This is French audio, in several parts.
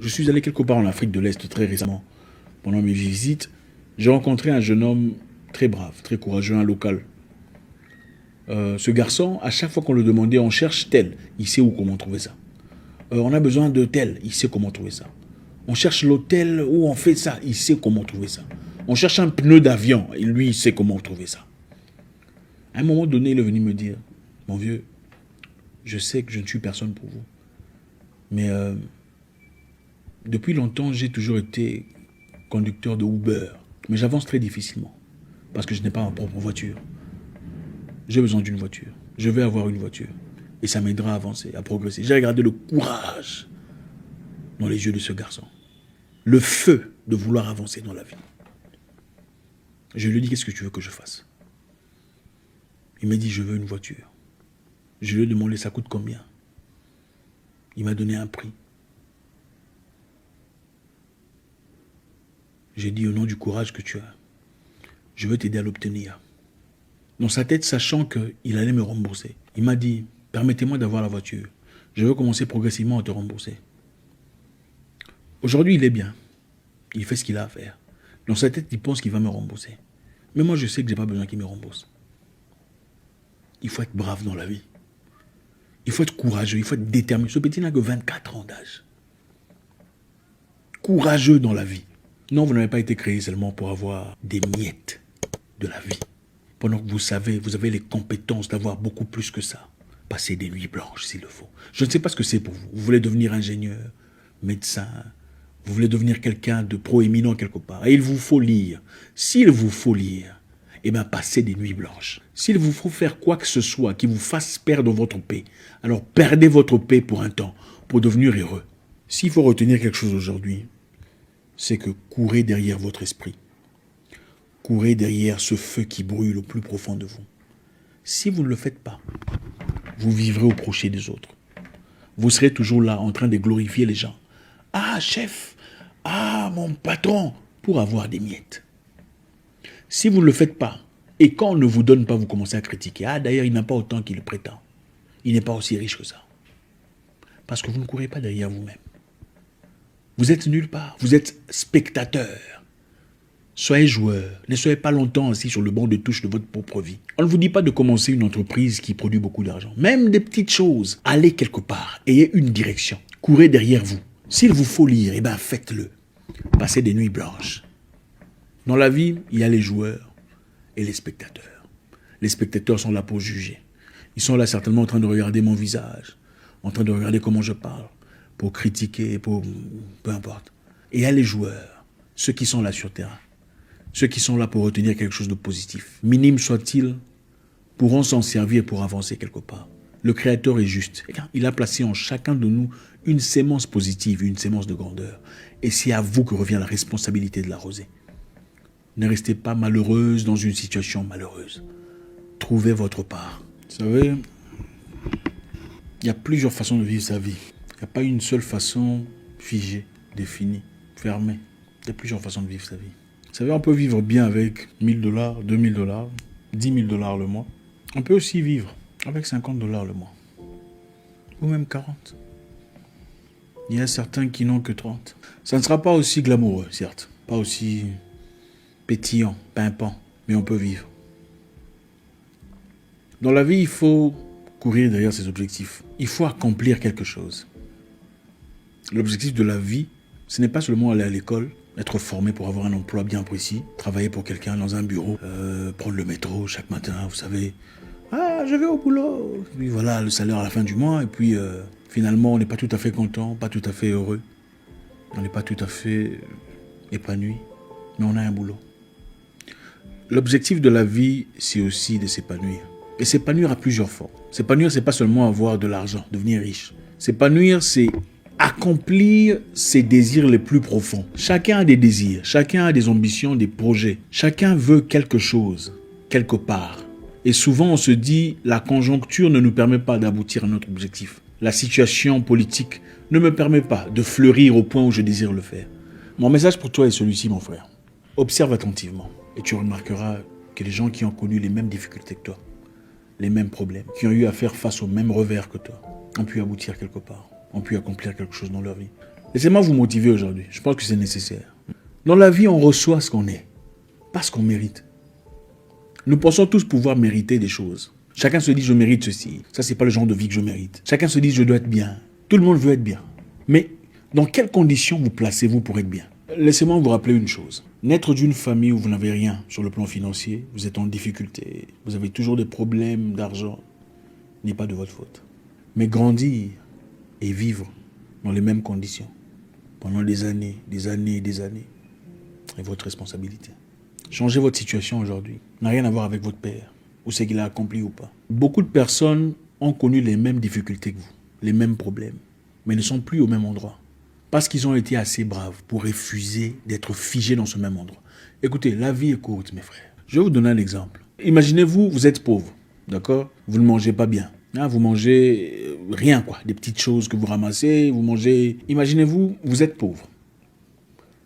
Je suis allé quelque part en Afrique de l'Est très récemment. Pendant mes visites, j'ai rencontré un jeune homme très brave, très courageux, un local. Ce garçon, à chaque fois qu'on le demandait, on cherche tel, il sait où comment trouver ça. On a besoin de tel, il sait comment trouver ça. On cherche l'hôtel où on fait ça, il sait comment trouver ça. On cherche un pneu d'avion, et lui, il sait comment trouver ça. À un moment donné, il est venu me dire, mon vieux, je sais que je ne suis personne pour vous, mais depuis longtemps, j'ai toujours été conducteur de Uber, mais j'avance très difficilement, parce que je n'ai pas ma propre voiture. J'ai besoin d'une voiture. Je vais avoir une voiture. Et ça m'aidera à avancer, à progresser. J'ai regardé le courage dans les yeux de ce garçon. Le feu de vouloir avancer dans la vie. Je lui ai dit, qu'est-ce que tu veux que je fasse? Il m'a dit, je veux une voiture. Je lui ai demandé, ça coûte combien? Il m'a donné un prix. J'ai dit, au nom du courage que tu as, je veux t'aider à l'obtenir. Dans sa tête, sachant qu'il allait me rembourser, il m'a dit, permettez-moi d'avoir la voiture. Je veux commencer progressivement à te rembourser. Aujourd'hui, il est bien. Il fait ce qu'il a à faire. Dans sa tête, il pense qu'il va me rembourser. Mais moi, je sais que je n'ai pas besoin qu'il me rembourse. Il faut être brave dans la vie. Il faut être courageux, il faut être déterminé. Ce petit n'a que 24 ans d'âge. Courageux dans la vie. Non, vous n'avez pas été créé seulement pour avoir des miettes de la vie. Pendant que vous savez, vous avez les compétences d'avoir beaucoup plus que ça. Passer des nuits blanches s'il le faut. Je ne sais pas ce que c'est pour vous. Vous voulez devenir ingénieur, médecin, vous voulez devenir quelqu'un de proéminent quelque part. Et il vous faut lire. S'il vous faut lire, eh bien passez des nuits blanches. S'il vous faut faire quoi que ce soit qui vous fasse perdre votre paix, alors perdez votre paix pour un temps, pour devenir heureux. S'il faut retenir quelque chose aujourd'hui, c'est que courez derrière votre esprit. Courez derrière ce feu qui brûle au plus profond de vous. Si vous ne le faites pas, vous vivrez au crochet des autres. Vous serez toujours là en train de glorifier les gens. Ah, chef, ah, mon patron, pour avoir des miettes. Si vous ne le faites pas, et quand on ne vous donne pas, vous commencez à critiquer. Ah, d'ailleurs, il n'a pas autant qu'il prétend. Il n'est pas aussi riche que ça. Parce que vous ne courez pas derrière vous-même. Vous êtes nulle part. Vous êtes spectateur. Soyez joueur. Ne soyez pas longtemps assis sur le banc de touche de votre propre vie. On ne vous dit pas de commencer une entreprise qui produit beaucoup d'argent. Même des petites choses. Allez quelque part. Ayez une direction. Courez derrière vous. S'il vous faut lire, eh bien faites-le. Passez des nuits blanches. Dans la vie, il y a les joueurs et les spectateurs. Les spectateurs sont là pour juger. Ils sont là certainement en train de regarder mon visage, en train de regarder comment je parle, pour critiquer, pour peu importe. Et il y a les joueurs, ceux qui sont là sur terrain, ceux qui sont là pour retenir quelque chose de positif. Minime soit-il, pourront s'en servir pour avancer quelque part. Le Créateur est juste. Il a placé en chacun de nous une sémence positive, une sémence de grandeur. Et c'est à vous que revient la responsabilité de l'arroser. Ne restez pas malheureuse dans une situation malheureuse. Trouvez votre part. Vous savez, il y a plusieurs façons de vivre sa vie. Il n'y a pas une seule façon figée, définie, fermée. Il y a plusieurs façons de vivre sa vie. Vous savez, on peut vivre bien avec 1 000 $, 2 000 $, 10 000 $ le mois. On peut aussi vivre avec 50 $ le mois. Ou même 40. Il y a certains qui n'ont que 30. Ça ne sera pas aussi glamoureux, certes. Pas aussi pétillant, pimpant, mais on peut vivre. Dans la vie, il faut courir derrière ses objectifs. Il faut accomplir quelque chose. L'objectif de la vie, ce n'est pas seulement aller à l'école, être formé pour avoir un emploi bien précis, travailler pour quelqu'un dans un bureau, prendre le métro chaque matin, vous savez. Ah, je vais au boulot. Et puis voilà, le salaire à la fin du mois. Et puis finalement, on n'est pas tout à fait content, pas tout à fait heureux. On n'est pas tout à fait épanoui, mais on a un boulot. L'objectif de la vie, c'est aussi de s'épanouir. Et s'épanouir a plusieurs formes. S'épanouir, c'est pas seulement avoir de l'argent, devenir riche. S'épanouir, c'est accomplir ses désirs les plus profonds. Chacun a des désirs, chacun a des ambitions, des projets. Chacun veut quelque chose, quelque part. Et souvent, on se dit, la conjoncture ne nous permet pas d'aboutir à notre objectif. La situation politique ne me permet pas de fleurir au point où je désire le faire. Mon message pour toi est celui-ci, mon frère. Observe attentivement et tu remarqueras que les gens qui ont connu les mêmes difficultés que toi, les mêmes problèmes, qui ont eu à faire face aux mêmes revers que toi, ont pu aboutir quelque part, ont pu accomplir quelque chose dans leur vie. Laissez-moi vous motiver aujourd'hui. Je pense que c'est nécessaire. Dans la vie, on reçoit ce qu'on est, pas ce qu'on mérite. Nous pensons tous pouvoir mériter des choses. Chacun se dit, je mérite ceci. Ça, c'est pas le genre de vie que je mérite. Chacun se dit, je dois être bien. Tout le monde veut être bien. Mais dans quelles conditions vous placez-vous pour être bien? Laissez-moi vous rappeler une chose. Naître d'une famille où vous n'avez rien sur le plan financier, vous êtes en difficulté, vous avez toujours des problèmes d'argent, n'est pas de votre faute. Mais grandir et vivre dans les mêmes conditions pendant des années est votre responsabilité. Changer votre situation aujourd'hui n'a rien à voir avec votre père, ou ce qu'il a accompli ou pas. Beaucoup de personnes ont connu les mêmes difficultés que vous, les mêmes problèmes, mais ne sont plus au même endroit. Parce qu'ils ont été assez braves pour refuser d'être figés dans ce même endroit. Écoutez, la vie est courte, mes frères. Je vais vous donner un exemple. Imaginez-vous, vous êtes pauvre, d'accord? Vous ne mangez pas bien. Hein, vous mangez rien, quoi. Des petites choses que vous ramassez, vous mangez... Imaginez-vous, vous êtes pauvre.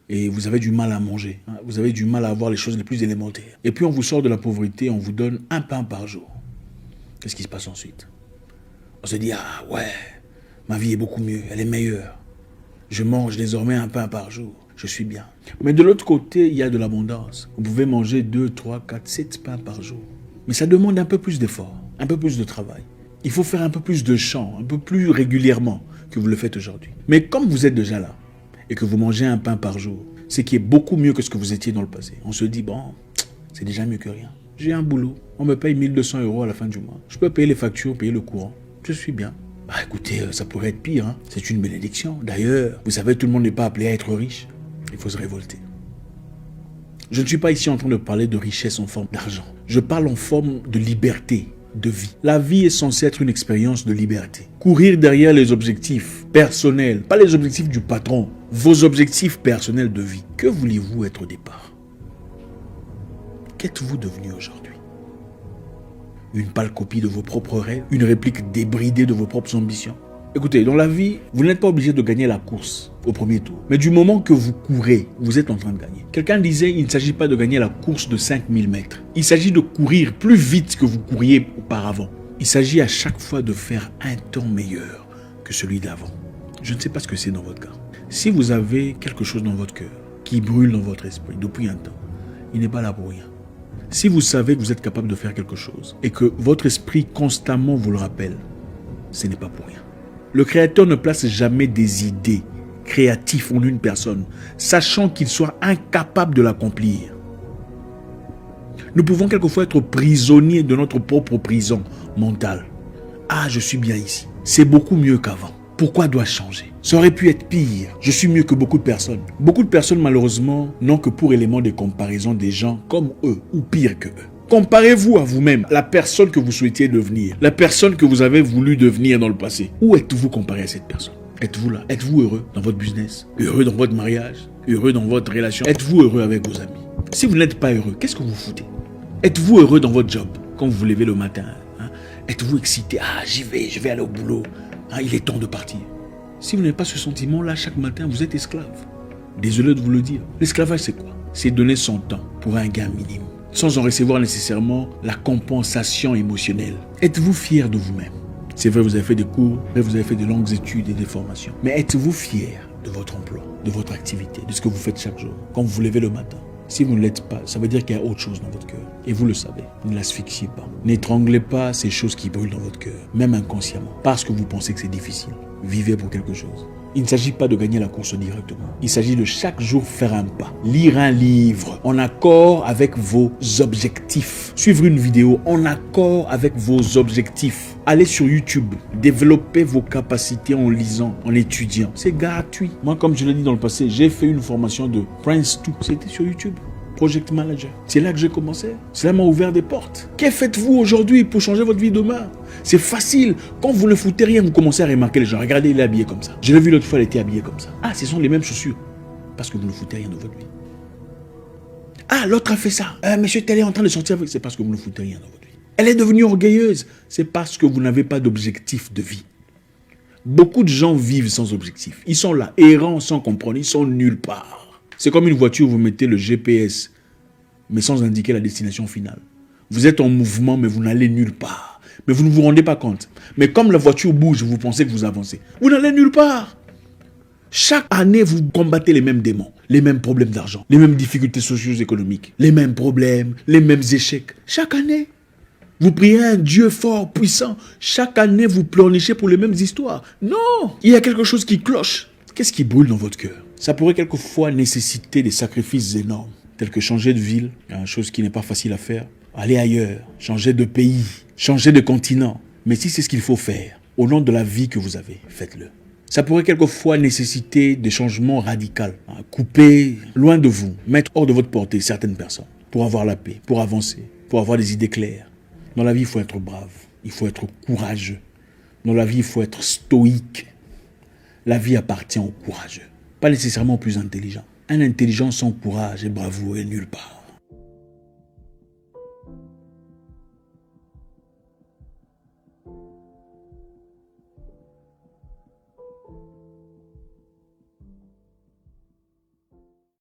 Et vous avez du mal à manger. Hein, vous avez du mal à avoir les choses les plus élémentaires. Et puis on vous sort de la pauvreté, on vous donne un pain par jour. Qu'est-ce qui se passe ensuite? On se dit, ah ouais, ma vie est beaucoup mieux, elle est meilleure. Je mange désormais un pain par jour. Je suis bien. Mais de l'autre côté, il y a de l'abondance. Vous pouvez manger 2, 3, 4, 7 pains par jour. Mais ça demande un peu plus d'effort, un peu plus de travail. Il faut faire un peu plus de chant, un peu plus régulièrement que vous le faites aujourd'hui. Mais comme vous êtes déjà là et que vous mangez un pain par jour, ce qui est beaucoup mieux que ce que vous étiez dans le passé, on se dit, bon, c'est déjà mieux que rien. J'ai un boulot, on me paye 1 200 € à la fin du mois. Je peux payer les factures, payer le courant. Je suis bien. Bah écoutez, ça pourrait être pire, hein. C'est une bénédiction. D'ailleurs, vous savez, tout le monde n'est pas appelé à être riche. Il faut se révolter. Je ne suis pas ici en train de parler de richesse en forme d'argent. Je parle en forme de liberté, de vie. La vie est censée être une expérience de liberté. Courir derrière les objectifs personnels, pas les objectifs du patron, vos objectifs personnels de vie. Que vouliez-vous être au départ? Qu'êtes-vous devenu aujourd'hui? Une pâle copie de vos propres rêves, une réplique débridée de vos propres ambitions. Écoutez, dans la vie, vous n'êtes pas obligé de gagner la course au premier tour. Mais du moment que vous courez, vous êtes en train de gagner. Quelqu'un disait, il ne s'agit pas de gagner la course de 5000 mètres. Il s'agit de courir plus vite que vous couriez auparavant. Il s'agit à chaque fois de faire un temps meilleur que celui d'avant. Je ne sais pas ce que c'est dans votre cas. Si vous avez quelque chose dans votre cœur qui brûle dans votre esprit depuis un temps, il n'est pas là pour rien. Si vous savez que vous êtes capable de faire quelque chose et que votre esprit constamment vous le rappelle, ce n'est pas pour rien. Le Créateur ne place jamais des idées créatives en une personne, sachant qu'il soit incapable de l'accomplir. Nous pouvons quelquefois être prisonniers de notre propre prison mentale. Ah, je suis bien ici. C'est beaucoup mieux qu'avant. Pourquoi dois-je changer? Ça aurait pu être pire. Je suis mieux que beaucoup de personnes. Beaucoup de personnes, malheureusement, n'ont que pour élément de comparaison des gens comme eux ou pire que eux. Comparez-vous à vous-même, la personne que vous souhaitiez devenir, la personne que vous avez voulu devenir dans le passé. Où êtes-vous comparé à cette personne? Êtes-vous là? Êtes-vous heureux dans votre business? Heureux dans votre mariage? Heureux dans votre relation? Êtes-vous heureux avec vos amis? Si vous n'êtes pas heureux, qu'est-ce que vous foutez? Êtes-vous heureux dans votre job quand vous vous levez le matin? Êtes-vous excité? Ah, je vais aller au boulot. Il est temps de partir. Si vous n'avez pas ce sentiment-là, chaque matin, vous êtes esclave. Désolé de vous le dire. L'esclavage, c'est quoi? C'est donner son temps pour un gain minime, sans en recevoir nécessairement la compensation émotionnelle. Êtes-vous fier de vous-même? C'est vrai, vous avez fait des cours, vous avez fait de longues études et des formations. Mais êtes-vous fier de votre emploi, de votre activité, de ce que vous faites chaque jour, quand vous vous levez le matin? Si vous ne l'êtes pas, ça veut dire qu'il y a autre chose dans votre cœur. Et vous le savez. Ne l'asphyxiez pas. N'étranglez pas ces choses qui brûlent dans votre cœur, même inconsciemment, parce que vous pensez que c'est difficile. Vivez pour quelque chose. Il ne s'agit pas de gagner la course directement. Il s'agit de chaque jour faire un pas. Lire un livre en accord avec vos objectifs. Suivre une vidéo en accord avec vos objectifs. Allez sur YouTube. Développez vos capacités en lisant, en étudiant. C'est gratuit. Moi, comme je l'ai dit dans le passé, j'ai fait une formation de Prince2. C'était sur YouTube. Project Manager. C'est là que j'ai commencé. Cela m'a ouvert des portes. Que faites-vous aujourd'hui pour changer votre vie demain? C'est facile. Quand vous ne foutez rien, vous commencez à remarquer les gens. Regardez, il est habillé comme ça. Je l'ai vu l'autre fois, elle était habillée comme ça. Ah, ce sont les mêmes chaussures. Parce que vous ne foutez rien de votre vie. Ah, l'autre a fait ça. Monsieur tel est en train de sortir avec. C'est parce que vous ne foutez rien dans votre vie. Elle est devenue orgueilleuse. C'est parce que vous n'avez pas d'objectif de vie. Beaucoup de gens vivent sans objectif. Ils sont là, errants sans comprendre. Ils sont nulle part. C'est comme une voiture, vous mettez le GPS, mais sans indiquer la destination finale. Vous êtes en mouvement, mais vous n'allez nulle part. Mais vous ne vous rendez pas compte. Mais comme la voiture bouge, vous pensez que vous avancez. Vous n'allez nulle part. Chaque année, vous combattez les mêmes démons, les mêmes problèmes d'argent, les mêmes difficultés socio-économiques, les mêmes problèmes, les mêmes échecs. Chaque année, vous priez un Dieu fort, puissant. Chaque année, vous pleurnichez pour les mêmes histoires. Non, il y a quelque chose qui cloche. Qu'est-ce qui brûle dans votre cœur? Ça pourrait quelquefois nécessiter des sacrifices énormes, tels que changer de ville, une chose qui n'est pas facile à faire, aller ailleurs, changer de pays, changer de continent. Mais si c'est ce qu'il faut faire, au nom de la vie que vous avez, faites-le. Ça pourrait quelquefois nécessiter des changements radicaux, couper loin de vous, mettre hors de votre portée certaines personnes, pour avoir la paix, pour avancer, pour avoir des idées claires. Dans la vie, il faut être brave, il faut être courageux. Dans la vie, il faut être stoïque. La vie appartient aux courageux, pas nécessairement aux plus intelligents. Un intelligent sans courage et bravoure est nulle part.